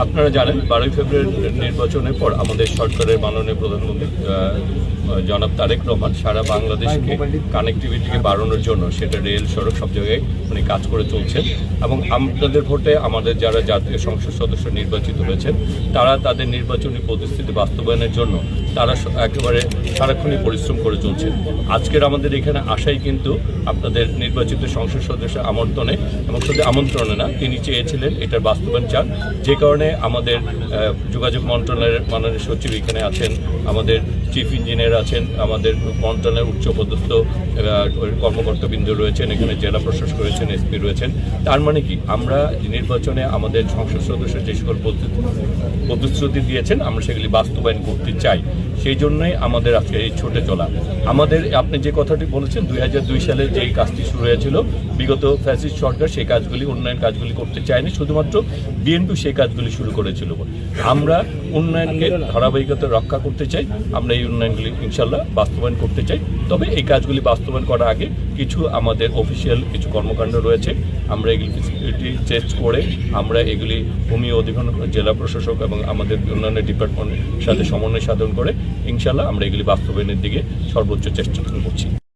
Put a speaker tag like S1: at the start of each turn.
S1: আপনারা জানেন 12ই ফেব্রুয়ারি নির্বাচনের পর আমাদের সরকারের মাননীয় প্রধানমন্ত্রী জনাব তারেক রহমান সারা বাংলাদেশকে কানেক্টিভিটিকে বাড়ানোর জন্য সেটা রেল সড়ক সব জায়গায় উনি কাজ করে চলছেন এবং আপনাদের ভোটে আমাদের যারা জাতীয় সংসদ সদস্য নির্বাচিত হয়েছেন তারা তাদের নির্বাচনী প্রতিশ্রুতি বাস্তবায়নের জন্য তারা একেবারে সারাক্ষণই পরিশ্রম করে চলছেন। আজকের আমাদের এখানে আসাই কিন্তু আপনাদের নির্বাচিত সংসদ সদস্য আমন্ত্রণে এবং শুধু আমন্ত্রণে না, তিনি চেয়েছিলেন এটার বাস্তবায়ন চান, যে কারণে আমাদের যোগাযোগ মন্ত্রণালয়ের মাননীয় সচিব এখানে আছেন, আমাদের চিফ ইঞ্জিনিয়ার আছেন, আমাদের মন্ত্রণালয়ের উচ্চপদস্থ কর্মকর্তাবৃন্দ রয়েছেন, এখানে জেলা প্রশাসক রয়েছেন, এসপি রয়েছেন। তার মানে কি আমরা নির্বাচনে আমাদের সংসদ সদস্য যে সকল প্রতিশ্রুতি দিয়েছেন আমরা সেগুলি বাস্তবায়ন করতে চাই, সেই জন্যই আমাদের আজকে এই ছুটে চলা। আমাদের আপনি যে কথাটি বলেছেন 2002 সালে যেই কাজটি শুরু হয়েছিল, বিগত ফ্যাসিস্ট সরকার সেই কাজগুলি উন্নয়ন কাজগুলি করতে চায়নি, শুধুমাত্র বিএনপি সেই কাজগুলি শুরু করেছিল। আমরা উন্নয়নকে ধারাবাহিকতা রক্ষা করতে চাই, আমরা এই উন্নয়নগুলি ইনশাল্লাহ বাস্তবায়ন করতে চাই। তবে এই কাজগুলি বাস্তবায়ন করার আগে কিছু আমাদের অফিসিয়াল কিছু কর্মকাণ্ড রয়েছে, আমরা এগুলি ফিজিবিলিটি টেস্ট করে আমরা এগুলি ভূমি অধিগ্রহণ জেলা প্রশাসক এবং আমাদের উন্নয়ন ডিপার্টমেন্টের সাথে সমন্বয় সাধন করে ইনশাল্লাহ আমরা এগুলি বাস্তবায়নের দিকে সর্বোচ্চ চেষ্টা করছি।